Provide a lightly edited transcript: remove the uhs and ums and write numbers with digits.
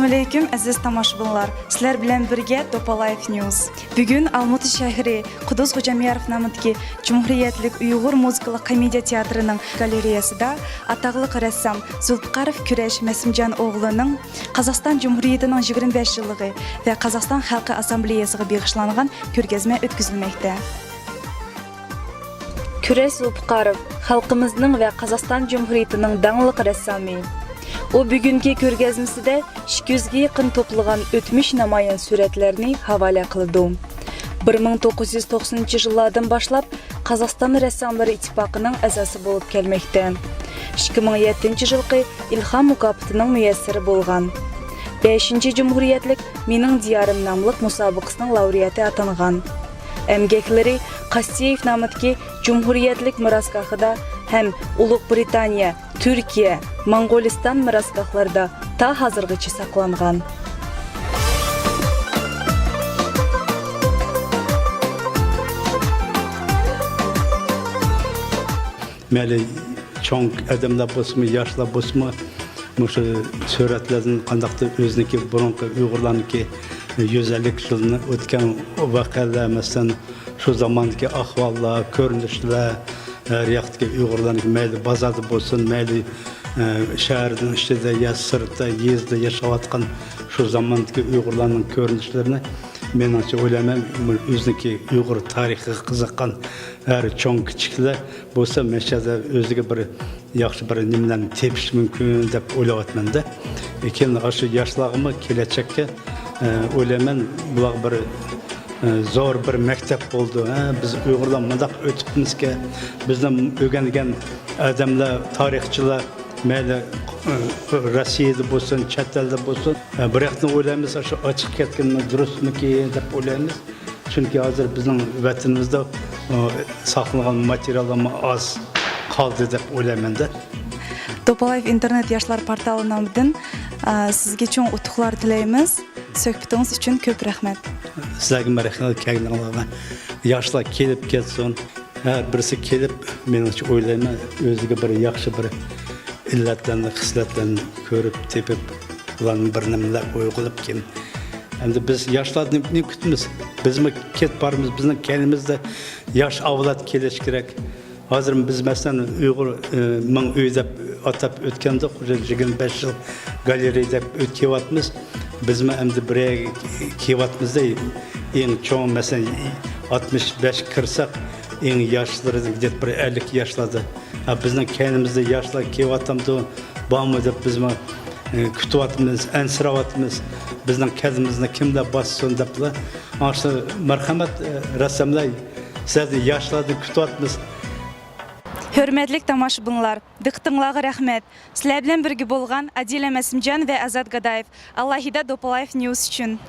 Assalamu alaykum aziz tomoshabinlar. Sizlar bilan birga Topalife News. Bugun Almaty shahri Quduz Xo'jamiyarov nomidagi Cumhuriyetlik Uyg'ur muzikalik komediya teatrining galereyasida ataqli rassam Zulfiqarov Kurash Masimjon o'g'lining Qozog'iston Cumhuriyetining 25 yilligi va Qozog'iston Xalqi Assambleyasiga bag'ishlangan ko'rgazma o'tkazilmoqda. Kurash Zulfiqarov xalqimizning va Qozog'iston Cumhuriyetining danglik rassomi. O bugungi ko'rgazmasida 200 ga yaqin to'plagan o'tmish namoyon suratlarni havola qildi. 1990-yillardan boshlab Qozog'iston rassomlari ittifoqining a'zosi bo'lib kelmoqda. 2007-yilgi Ilhom mukofotining muyassiri bo'lgan. 5-Cumhuriyetlik Mening diyorim nomli musobaqasining laureati atangan. Emgeklari Qassiyev nomidagi Cumhuriyetlik mirosgohida hem Ulug' Britaniya, Türkiye, Mongoliston mirosgohlarida ta hozirgacha saqlangan. Meli çoğun adamlar bo'lsinmi, yoshlar bo'lsinmi, şu suratlarning qandaqdir o'zniki burunqi Uyg'urlarniki 150 yilni o'tgan voqealar, masalan, şu zamandaki ahvollar, ko'rinishlar, riyoqdagi Uyg'urlarniki mayli bozorda bo'lsin, mayli shaharning ichida ya sirtda, yezda yashayotgan şu zamandaki Uyg'urlarning ko'rinishlarini menimcha o'ylayman, o'zniki Uyg'ur tarixiga qiziqqan har cho'ng kichiklar bo'lsa, mashada o'ziga bir yaxshi bir nimalarni tepish mumkin deb o'ylayapman-da. Lekin o'sha yoshlarimiz kelajakka o'ylayman, bular bir zo'r bir maktab bo'ldi. Biz Uyg'urlar mundaq o'tibmizki, bizdan o'rgangan odamlar, tarixchilar mayli Rossiyada bo'lsin, chet elda bo'lsin, bir yoqdan o'ylaymiz, shu ochiq ketganmi, durustmiki deb o'ylaymiz. Chunki hozir bizning vatanimizda saqlangan materiallar oz qoldi deb o'ylayman-da. Topalife internet yoshlar portali nomidan sizga cho'ng utuqlar tilaymiz. Suhbatingiz uchun ko'p rahmat. Sizlarga marhamat kelganingizga. Yoshlar kelib ketsin. Har birisi kelib, menimcha o'ylayman, o'ziga bir yaxshi bir illatlarni, xislatlarni ko'rib, tepib, ularning bir nimalar o'yg'ilib kim. Endi biz yoshlarni ne kutamiz? Bizmi ket bormiz, bizning kendimizde yosh avlod kelish kerak. Hozir biz masalan Uyg'ur ming uy deb atab o'tganda 25 yil galereya deb o'tkyapmiz. Bizmi endi birga kelyapmizda eng cho'ng masalan 65 kirsak, eng yoshlari deb bir 50 yoshlarda. Bizning kendimizde yoshlar kelyapti, bormi deb bizmi kutyapmiz, ansirayapmiz. Bizning kendimizni kimlar bossin deblar. Ana marhamat rassomlar, sizlarni yoshlarni kutyapmiz. Hürmetlik tomoshabinlar, diqqatingizga rahmat. Sizlar bilan birga bo'lgan Adila Masimjon va Azat Gadayev. Alohida Topalife News uchun.